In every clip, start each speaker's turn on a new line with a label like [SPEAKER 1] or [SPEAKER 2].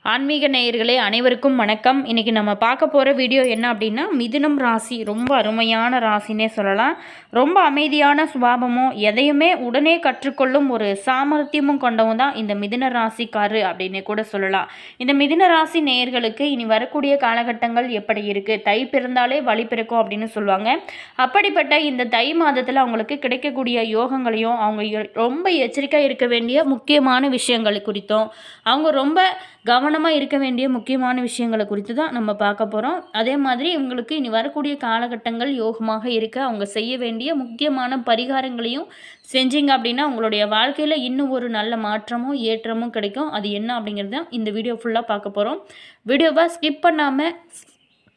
[SPEAKER 1] ஆன்மீக நேயர்களே அனைவருக்கும் வணக்கம். இன்றைக்கி நம்ம பார்க்க போகிற வீடியோ என்ன அப்படின்னா, மிதுனம் ராசி ரொம்ப அருமையான ராசினே சொல்லலாம். ரொம்ப அமைதியான சுபாவமும் எதையுமே உடனே கற்றுக்கொள்ளும் ஒரு சாமர்த்தியமும் கொண்டவங்க தான் இந்த மிதுன ராசிக்காரு அப்படின்னு கூட சொல்லலாம். இந்த மிதுன ராசி நேயர்களுக்கு இனி வரக்கூடிய காலகட்டங்கள் எப்படி இருக்குது, தை பிறந்தாலே வழி பிறக்கும் அப்படின்னு சொல்லுவாங்க. அப்படிப்பட்ட இந்த தை மாதத்தில் அவங்களுக்கு கிடைக்கக்கூடிய யோகங்களையும், அவங்க ரொம்ப எச்சரிக்கையாக இருக்க வேண்டிய முக்கியமான விஷயங்கள் குறித்தும், அவங்க ரொம்ப கவனமாக இருக்க வேண்டிய முக்கியமான விஷயங்களை குறித்து தான் நம்ம பார்க்க போகிறோம். அதே மாதிரி இவங்களுக்கு இனி வரக்கூடிய காலகட்டங்கள் யோகமாக இருக்க அவங்க செய்ய வேண்டிய முக்கியமான பரிகாரங்களையும் செஞ்சீங்க அப்படின்னா உங்களுடைய வாழ்க்கையில் இன்னும் ஒரு நல்ல மாற்றமும் ஏற்றமும் கிடைக்கும். அது என்ன அப்படிங்கிறது தான் இந்த வீடியோ ஃபுல்லாக பார்க்க போகிறோம். வீடியோவை ஸ்கிப் பண்ணாமல்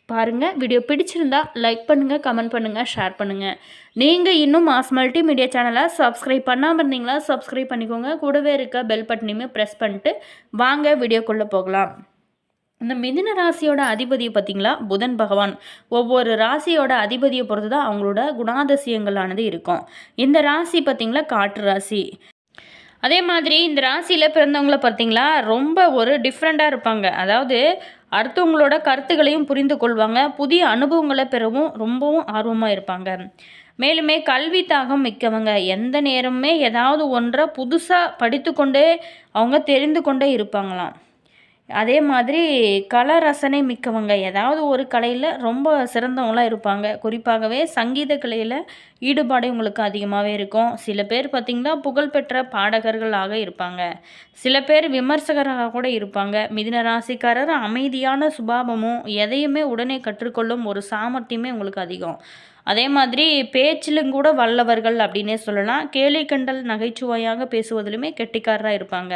[SPEAKER 1] பாருங்கள். வீடியோ பிடிச்சிருந்தா லைக் பண்ணுங்கள், கமெண்ட் பண்ணுங்கள், ஷேர் பண்ணுங்கள். நீங்கள் இன்னும் மாஸ் மல்டிமீடியா சேனலை சப்ஸ்கிரைப் பண்ணாமல் இருந்தீங்களா சப்ஸ்கிரைப் பண்ணிக்கோங்க. கூடவே இருக்க பெல் பட்டனையுமே ப்ரெஸ் பண்ணிட்டு வாங்க வீடியோக்குள்ளே போகலாம். இந்த மிதுன ராசியோட அதிபதியை பார்த்திங்களா, புதன் பகவான். ஒவ்வொரு ராசியோட அதிபதியை பொறுத்து தான் அவங்களோட குணாதிசயங்களானது இருக்கும். இந்த ராசி பார்த்திங்களா காற்று ராசி. அதே மாதிரி இந்த ராசியில் பிறந்தவங்கள பார்த்திங்களா ரொம்ப ஒரு டிஃப்ரெண்ட்டாக இருப்பாங்க. அதாவது அடுத்தவங்களோட கருத்துக்களையும் புரிந்து கொள்வாங்க. புதிய அனுபவங்களை பெறவும் ரொம்பவும் ஆர்வமாக இருப்பாங்க. மேலுமே கல்வி தாகம் மிக்கவங்க. எந்த நேரமுமே ஏதாவது ஒன்றை புதுசாக படித்து கொண்டே அவங்க தெரிந்து கொண்டே இருப்பாங்களாம். அதே மாதிரி கலை ரசனை மிக்கவங்க. ஏதாவது ஒரு கலையில் ரொம்ப சிறந்தவங்களாக இருப்பாங்க. குறிப்பாகவே சங்கீத கலையில் ஈடுபாடு உங்களுக்கு அதிகமாகவே இருக்கும். சில பேர் பார்த்திங்கன்னா புகழ்பெற்ற பாடகர்களாக இருப்பாங்க. சில பேர் விமர்சகராக கூட இருப்பாங்க. மிதுன ராசிக்காரர் அமைதியான சுபாவமும் எதையுமே உடனே கற்றுக்கொள்ளும் ஒரு சாமர்த்தியமே உங்களுக்கு அதிகம். அதே மாதிரி பேச்சிலும் கூட வல்லவர்கள் அப்படின்னே சொல்லலாம். கேலி கண்டல் நகைச்சுவையாக பேசுவதிலுமே கெட்டிக்காரராக இருப்பாங்க.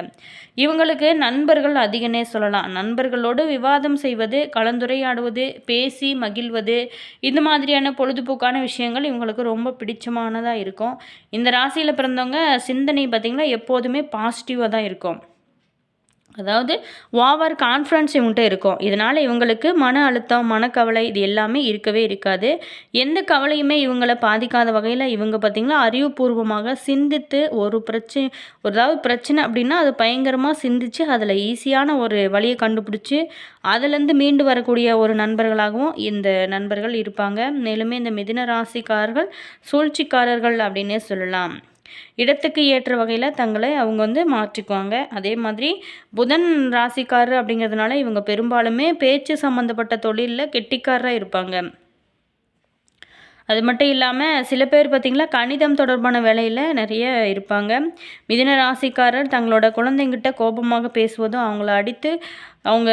[SPEAKER 1] இவங்களுக்கு நண்பர்கள் அதிகனே சொல்லலாம். நண்பர்களோடு விவாதம் செய்வது, கலந்துரையாடுவது, பேசி மகிழ்வது, இந்த மாதிரியான பொழுதுபோக்கான விஷயங்கள் இவங்களுக்கு ரொம்ப பிடிச்சமானதாக இருக்கும். இந்த ராசியில் பிறந்தவங்க சிந்தனை பார்த்திங்கன்னா எப்போதுமே பாசிட்டிவாக தான் இருக்கும். அதாவது ஓவர் கான்ஃபிடன்ஸ் இவங்கள்ட்ட இருக்கும். இதனால் இவங்களுக்கு மன அழுத்தம், மனக்கவலை இது எல்லாமே இருக்கவே இருக்காது. எந்த கவலையுமே இவங்களை பாதிக்காத வகையில் இவங்க பார்த்திங்கன்னா அறிவுபூர்வமாக சிந்தித்து ஒரு பிரச்சனை அப்படின்னா அது பயங்கரமாக சிந்தித்து அதில் ஈஸியான ஒரு வழியை கண்டுபிடிச்சி அதுலேருந்து மீண்டு வரக்கூடிய ஒரு நண்பர்களாகவும் இந்த நண்பர்கள் இருப்பாங்க. மேலுமே இந்த மிதுன ராசிக்காரர்கள் சூழ்ச்சிக்காரர்கள் அப்படின்னே சொல்லலாம். இடத்துக்கு ஏற்ற வகையில் தங்களை அவங்க மாற்றிக்குவாங்க. அதே மாதிரி புதன் ராசிக்காரர் அப்படிங்கிறதுனால இவங்க பெரும்பாலுமே பேச்சு சம்மந்தப்பட்ட தொழிலில் கெட்டிக்காரராக இருப்பாங்க. அது மட்டும் இல்லாமல் சில பேர் பார்த்திங்களா கணிதம் தொடர்பான வேலையில் நிறைய இருப்பாங்க. மிதுன ராசிக்காரர் தங்களோட குழந்தைங்கிட்ட கோபமாக பேசுவதும் அவங்கள அடித்து அவங்க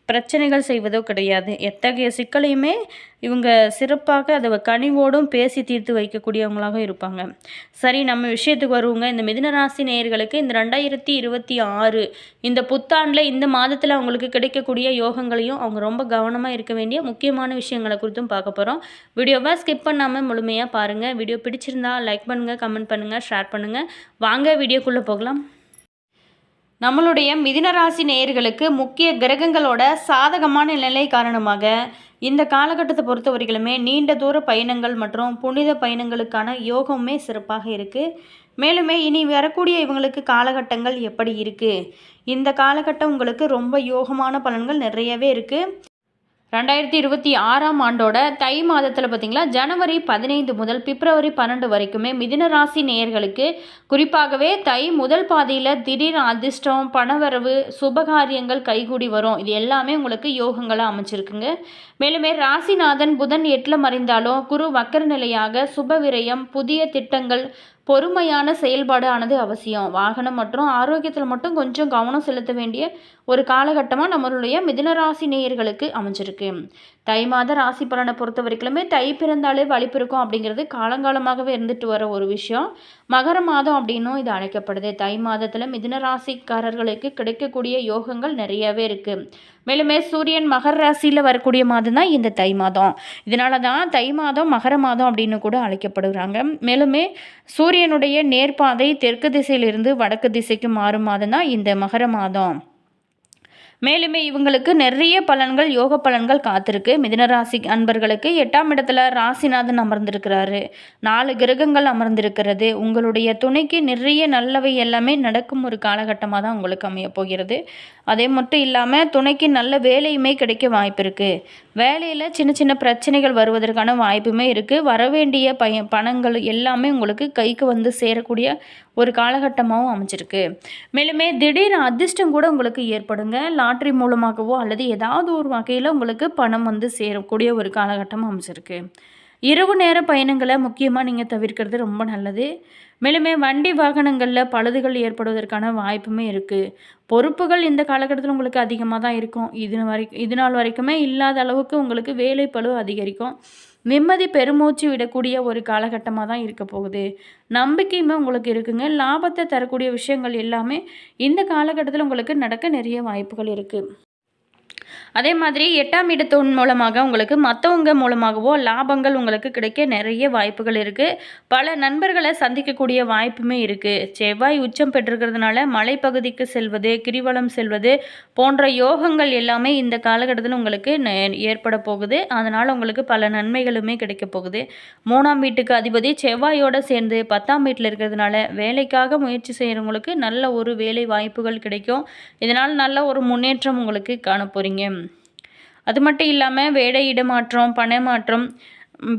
[SPEAKER 1] பிரச்சனைகள் செய்வதோ கிடையாது. எத்தகைய சிக்கலையுமே இவங்க சிறப்பாக அதை கனிவோடும் பேசி தீர்த்து வைக்கக்கூடியவங்களாக இருப்பாங்க. சரி, நம்ம விஷயத்துக்கு வருவோங்க. இந்த மிதுன ராசி நேயர்களுக்கு இந்த 2026 இந்த புத்தாண்டில் இந்த மாதத்தில் அவங்களுக்கு கிடைக்கக்கூடிய யோகங்களையும் அவங்க ரொம்ப கவனமாக இருக்க வேண்டிய முக்கியமான விஷயங்களை குறித்தும் பார்க்க போகிறோம். வீடியோவை ஸ்கிப் பண்ணாமல் முழுமையாக பாருங்கள். வீடியோ பிடிச்சிருந்தா லைக் பண்ணுங்கள், கமெண்ட் பண்ணுங்கள், ஷேர் பண்ணுங்கள். வாங்க வீடியோக்குள்ளே போகலாம். நம்மளுடைய மிதுன ராசி நேயர்களுக்கு முக்கிய கிரகங்களோட சாதகமான நிலை காரணமாக இந்த காலகட்டத்தை பொறுத்த வரைக்குமே நீண்ட தூர பயணங்கள் மற்றும் புனித பயணங்களுக்கான யோகமே சிறப்பாக இருக்குது. மேலுமே இனி வரக்கூடிய இவங்களுக்கு காலகட்டங்கள் எப்படி இருக்குது, இந்த காலகட்டம் உங்களுக்கு ரொம்ப யோகமான பலன்கள் நிறையவே இருக்குது. 2026 ஆண்டோட தை மாதத்தில் பார்த்திங்களா ஜனவரி 15 முதல் பிப்ரவரி 12 வரைக்குமே மிதுன ராசி நேயர்களுக்கு குறிப்பாகவே தை முதல் பாதியில் திடீர் அதிர்ஷ்டம், பணவரவு, சுபகாரியங்கள் கைகூடி வரும். இது எல்லாமே உங்களுக்கு யோகங்களாக அமைச்சிருக்குங்க. மேலுமே ராசிநாதன் புதன் 8ல் மறைந்தாலும் குரு வக்கர நிலையாக சுப விரயம், புதிய திட்டங்கள், பொறுமையான செயல்பாடு ஆனது அவசியம். வாகனம் மற்றும் ஆரோக்கியத்தில் மட்டும் கொஞ்சம் கவனம் செலுத்த வேண்டிய ஒரு காலகட்டமாக நம்மளுடைய மிதுனராசி நேயர்களுக்கு அமைஞ்சிருக்கு. தை மாத ராசி பலனை பொறுத்த வரைக்குமே தை பிறந்தாலே வழி பிறக்கும் அப்படிங்கிறது காலங்காலமாகவே இருந்துட்டு வர ஒரு விஷயம். மகர மாதம் அப்படின்னும் இது அழைக்கப்படுது. தை மாதத்தில் மிதுன ராசிக்காரர்களுக்கு கிடைக்கக்கூடிய யோகங்கள் நிறையவே இருக்குது. மேலுமே சூரியன் மகர ராசியில் வரக்கூடிய மாதம் தான் இந்த தை மாதம். இதனால தான் தை மாதம் மகர மாதம் அப்படின்னு கூட அழைக்கப்படுகிறாங்க. மேலுமே சூரியனுடைய நேர்பாதை தெற்கு திசையிலிருந்து வடக்கு திசைக்கு மாறும் மாதம் தான் இந்த மகர மாதம். மேலுமே இவங்களுக்கு நிறைய பலன்கள், யோக பலன்கள் காத்திருக்கு. மிதுன ராசி அன்பர்களுக்கு 8ஆம் இடத்துல ராசிநாதன் அமர்ந்திருக்கிறாரு. 4 கிரகங்கள் அமர்ந்திருக்கிறது. உங்களுடைய துணைக்கு நிறைய நல்லவை எல்லாமே நடக்கும் ஒரு காலகட்டமாக தான் உங்களுக்கு அமைய போகிறது. அதே மட்டும் இல்லாமல் துணைக்கு நல்ல வேலையுமே கிடைக்க வாய்ப்பு இருக்குது. வேலையில் சின்ன சின்ன பிரச்சனைகள் வருவதற்கான வாய்ப்புமே இருக்குது. வரவேண்டிய பணங்கள் எல்லாமே உங்களுக்கு கைக்கு வந்து சேரக்கூடிய ஒரு காலகட்டமாகவும் அமைச்சிருக்கு. மேலுமே திடீர் அதிர்ஷ்டம் கூட உங்களுக்கு ஏற்படுங்க. லாட்ரி மூலமாகவோ அல்லது ஏதாவது ஒரு வகையில் உங்களுக்கு பணம் வந்து சேரக்கூடிய ஒரு காலகட்டம் அமைச்சிருக்கு. இரவு நேர பயணங்களை முக்கியமாக நீங்கள் தவிர்க்கிறது ரொம்ப நல்லது. மேலுமே வண்டி வாகனங்களில் பழுதுகள் ஏற்படுவதற்கான வாய்ப்புமே இருக்குது. பொறுப்புகள் இந்த காலகட்டத்தில் உங்களுக்கு அதிகமாக தான் இருக்கும். இது நாள் வரைக்குமே இல்லாத அளவுக்கு உங்களுக்கு வேலைப்பளு அதிகரிக்கும். நிம்மதி பெருமூச்சு விடக்கூடிய ஒரு காலகட்டமாக தான் இருக்க போகுது. நம்பிக்கையுமே உங்களுக்கு இருக்குங்க. லாபத்தை தரக்கூடிய விஷயங்கள் எல்லாமே இந்த காலகட்டத்தில் உங்களுக்கு நடக்க நிறைய வாய்ப்புகள் இருக்குது. அதே மாதிரி 8ஆம் இடத்தின் மூலமாக உங்களுக்கு மற்றவங்க மூலமாகவோ லாபங்கள் உங்களுக்கு கிடைக்க நிறைய வாய்ப்புகள் இருக்குது. பல நண்பர்களை சந்திக்கக்கூடிய வாய்ப்புமே இருக்குது. செவ்வாய் உச்சம் பெற்றிருக்கிறதுனால மலைப்பகுதிக்கு செல்வது, கிரிவலம் செல்வது போன்ற யோகங்கள் எல்லாமே இந்த காலகட்டத்தில் உங்களுக்கு ஏற்பட போகுது. அதனால் உங்களுக்கு பல நன்மைகளுமே கிடைக்க போகுது. 3ஆம் வீட்டுக்கு அதிபதி செவ்வாயோடு சேர்ந்து 10ஆம் வீட்டில் இருக்கிறதுனால வேலைக்காக முயற்சி செய்கிறவங்களுக்கு நல்ல ஒரு வேலை வாய்ப்புகள் கிடைக்கும். இதனால் நல்ல ஒரு முன்னேற்றம் உங்களுக்கு காண போகிறீங்க. அது மட்டும் இல்லாமல் வேலை இடமாற்றம், பண மாற்றம்,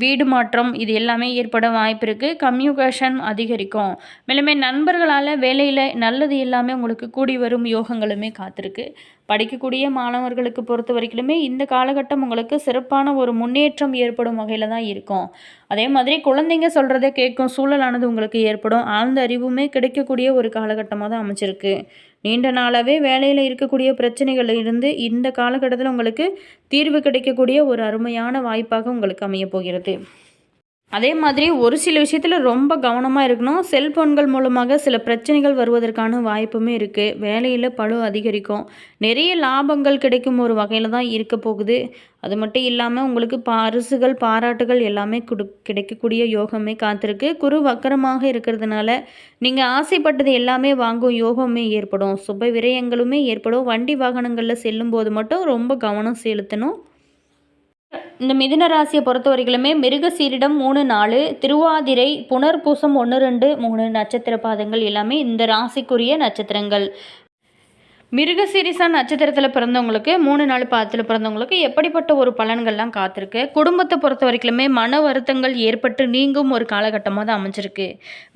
[SPEAKER 1] வீடு மாற்றம் இது எல்லாமே ஏற்பட வாய்ப்பு இருக்குது. கம்யூனிகேஷன் அதிகரிக்கும். மேலுமே நண்பர்களால் வேலையில் நல்லது எல்லாமே உங்களுக்கு கூடி வரும் யோகங்களுமே காத்திருக்கு. படிக்கக்கூடிய மாணவர்களுக்கு பொறுத்த வரைக்குமே இந்த காலகட்டம் உங்களுக்கு சிறப்பான ஒரு முன்னேற்றம் ஏற்படும் வகையில் தான் இருக்கும். அதே மாதிரி குழந்தைங்க சொல்கிறத கேட்கும் சூழலானது உங்களுக்கு ஏற்படும். ஆழ்ந்த அறிவுமே கிடைக்கக்கூடிய ஒரு காலகட்டமாக தான் அமைச்சிருக்கு. நீண்ட நாளாகவே வேலையில் இருக்கக்கூடிய பிரச்சனைகள் இருந்து இந்த காலகட்டத்தில் உங்களுக்கு தீர்வு கிடைக்கக்கூடிய ஒரு அருமையான வாய்ப்பாக உங்களுக்கு அமைய போகிறது. அதே மாதிரி ஒரு சில விஷயத்தில் ரொம்ப கவனமாக இருக்கணும். செல்ஃபோன்கள் மூலமாக சில பிரச்சனைகள் வருவதற்கான வாய்ப்புமே இருக்குது. வேலையில் பளு அதிகரிக்கும். நிறைய லாபங்கள் கிடைக்கும் ஒரு வகையில் தான் இருக்க போகுது. அது மட்டும் இல்லாமல் உங்களுக்கு பரிசுகள், பாராட்டுகள் எல்லாமே கிடைக்கக்கூடிய யோகமே காத்திருக்கு. குரு வக்கரமாக இருக்கிறதுனால நீங்கள் ஆசைப்பட்டது எல்லாமே வாங்கும் யோகமே ஏற்படும். சுப விரயங்களுமே ஏற்படும். வண்டி வாகனங்களில் செல்லும்போது மட்டும் ரொம்ப கவனம் செலுத்தணும். இந்த மிதுன ராசியை பொறுத்த வரைக்குமே மிருகசீரிடம் 3, 4, திருவாதிரை, புனர்பூசம் 1, 2, 3 நட்சத்திர பாதங்கள் எல்லாமே இந்த ராசிக்குரிய நட்சத்திரங்கள். மிருகசீரிசா நட்சத்திரத்தில் பிறந்தவங்களுக்கு 3, 4 பாதத்தில் பிறந்தவங்களுக்கு எப்படிப்பட்ட ஒரு பலன்கள்லாம் காத்திருக்கு. குடும்பத்தை பொறுத்த வரைக்குமே மன வருத்தங்கள் ஏற்பட்டு நீங்கும் ஒரு காலகட்டமாக தான் அமைஞ்சிருக்கு.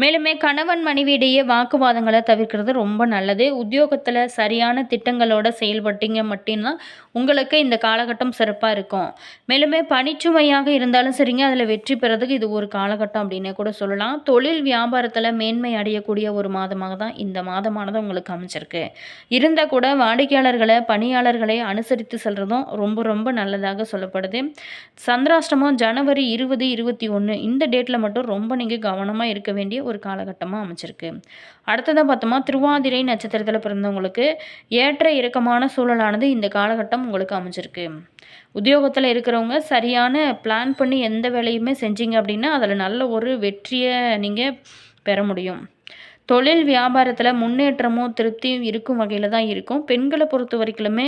[SPEAKER 1] மேலுமே கணவன் மனைவியிடையே வாக்குவாதங்களை தவிர்க்கிறது ரொம்ப நல்லது. உத்தியோகத்தில் சரியான திட்டங்களோட செயல்பட்டீங்க மட்டும்தான் உங்களுக்கு இந்த காலகட்டம் சிறப்பாக இருக்கும். மேலுமே பணிச்சுமையாக இருந்தாலும் சரிங்க, அதில் வெற்றி பெறதுக்கு இது ஒரு காலகட்டம் அப்படின்னே கூட சொல்லலாம். தொழில் வியாபாரத்தில் மேன்மை அடையக்கூடிய ஒரு மாதமாக தான் இந்த மாதமானது உங்களுக்கு அமைச்சிருக்கு. இருந்த கூட வாடிக்கையாளர்களை, பணியாளர்களை அனுசரித்து செல்றதும் ரொம்ப ரொம்ப நல்லதாக சொல்லப்படுது. சந்திராஷ்டமம் ஜனவரி 20, 21 இந்த டேட்டில் மட்டும் ரொம்ப நீங்கள் கவனமாக இருக்க வேண்டிய ஒரு காலகட்டமாக அமைச்சிருக்கு. அடுத்ததாக பார்த்தோமா, திருவாதிரை நட்சத்திரத்தில் பிறந்தவங்களுக்கு ஏற்ற இறக்கமான சூழலானது இந்த காலகட்டம் உங்களுக்கு அமைச்சிருக்கு. உத்தியோகத்தில் இருக்கிறவங்க சரியான பிளான் பண்ணி எந்த வேலையுமே செஞ்சீங்க அப்படின்னா அதில் நல்ல ஒரு வெற்றியை நீங்கள் பெற முடியும். தொழில் வியாபாரத்தில் முன்னேற்றமும் திருப்தியும் இருக்கும் வகையில் தான் இருக்கும். பெண்களை பொறுத்த வரைக்குமே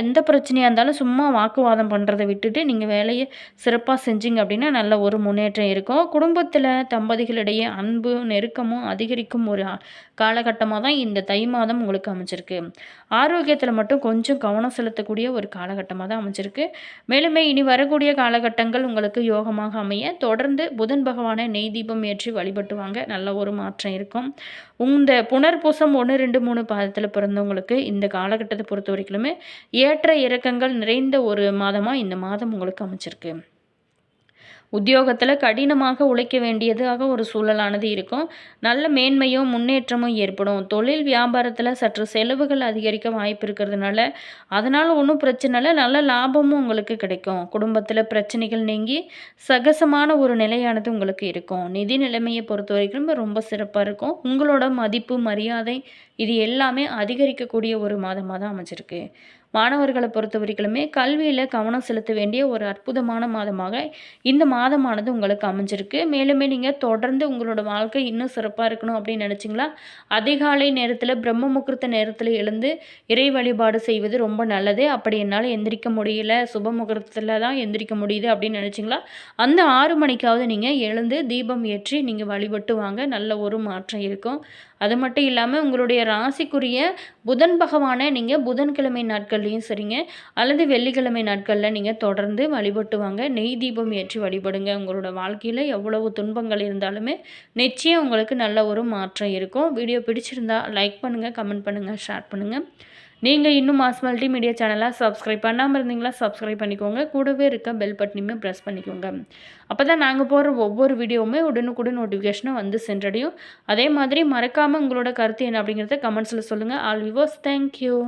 [SPEAKER 1] எந்த பிரச்சனையாக இருந்தாலும் சும்மா வாக்குவாதம் பண்ணுறதை விட்டுட்டு நீங்கள் வேலையை சிறப்பாக செஞ்சீங்க அப்படின்னா நல்ல ஒரு முன்னேற்றம் இருக்கும். குடும்பத்தில் தம்பதிகளிடையே அன்பு நெருக்கமும் அதிகரிக்கும் ஒரு காலகட்டமாக தான் இந்த தை மாதம் உங்களுக்கு அமைச்சிருக்கு. ஆரோக்கியத்தில் மட்டும் கொஞ்சம் கவனம் செலுத்தக்கூடிய ஒரு காலகட்டமாக தான் அமைச்சிருக்கு. மேலுமே இனி வரக்கூடிய காலகட்டங்கள் உங்களுக்கு யோகமாக அமைய தொடர்ந்து புதன் பகவானை நெய் தீபம் ஏற்றி வழிபட்டு வாங்க. நல்ல ஒரு மாற்றம் இருக்கும். இந்த புனர்பூசம் 1, 2, 3 பாதத்தில் பிறந்தவங்களுக்கு இந்த காலகட்டத்தை பொறுத்த வரைக்குமே ஏற்ற இறக்கங்கள் நிறைந்த ஒரு மாதமாக இந்த மாதம் உங்களுக்கு அமைச்சிருக்கு. உத்தியோகத்தில் கடினமாக உழைக்க வேண்டியதாக ஒரு சூழலானது இருக்கும். நல்ல மேன்மையும் முன்னேற்றமும் ஏற்படும். தொழில் வியாபாரத்தில் சற்று செலவுகள் அதிகரிக்க வாய்ப்பு இருக்கிறதுனால அதனால் ஒன்றும் பிரச்சனை இல்லை, நல்ல லாபமும் உங்களுக்கு கிடைக்கும். குடும்பத்தில் பிரச்சனைகள் நீங்கி சகசமான ஒரு நிலையானது உங்களுக்கு இருக்கும். நிதி நிலைமையை பொறுத்த வரைக்கும் ரொம்ப சிறப்பாக இருக்கும். உங்களோட மதிப்பு மரியாதை இது எல்லாமே அதிகரிக்கக்கூடிய ஒரு மாதமாக தான் அமைச்சிருக்கு. மாணவர்களை பொறுத்த வரைக்குமே கல்வியில் கவனம் செலுத்த வேண்டிய ஒரு அற்புதமான மாதமாக இந்த மாதமானது உங்களுக்கு அமைஞ்சிருக்கு. மேலுமே நீங்கள் தொடர்ந்து உங்களோட வாழ்க்கை இன்னும் சிறப்பாக இருக்கணும் அப்படின்னு நினச்சிங்களா, அதிகாலை நேரத்தில் பிரம்ம முகூர்த்த நேரத்தில் எழுந்து இறை வழிபாடு செய்வது ரொம்ப நல்லது. அப்படி என்னால் எந்திரிக்க முடியல, சுப முகூர்த்தத்தில் தான் எந்திரிக்க முடியுது அப்படின்னு நினச்சிங்களா, அந்த 6 மணிக்காவது நீங்கள் எழுந்து தீபம் ஏற்றி நீங்கள் வழிபட்டு வாங்க. நல்ல ஒரு மாற்றம் இருக்கும். அது மட்டும் இல்லாமல் உங்களுடைய ராசிக்குரிய புதன் பகவானை நீங்கள் புதன்கிழமை நாட்கள்லையும் சரிங்க, அல்லது வெள்ளிக்கிழமை நாட்களில் நீங்கள் தொடர்ந்து வழிபட்டு வாங்க. நெய் தீபம் ஏற்றி வழிபடுங்க. உங்களோட வாழ்க்கையில் எவ்வளவு துன்பங்கள் இருந்தாலுமே நிச்சயம் உங்களுக்கு நல்ல ஒரு மாற்றம் இருக்கும். வீடியோ பிடிச்சிருந்தா லைக் பண்ணுங்கள், கமெண்ட் பண்ணுங்கள், ஷேர் பண்ணுங்கள். நீங்கள் இன்னும் மாஸ் மல்டி மீடியா சேனலை சப்ஸ்கிரைப் பண்ணாமல் இருந்தீங்களா, சப்ஸ்கிரைப் பண்ணிக்கோங்க. கூடவே இருக்க பெல் பட்டனையுமே ப்ரெஸ் பண்ணிக்கோங்க. அப்போ தான் நாங்கள் போடுற ஒவ்வொரு வீடியோவுமே உடனுக்குடன் நோட்டிஃபிகேஷனும் வந்து சென்றடையும். அதே மாதிரி மறக்காமல் உங்களோட கருத்து என்ன அப்படிங்கிறத கமெண்ட்ஸில் சொல்லுங்கள். All viewers, thank you.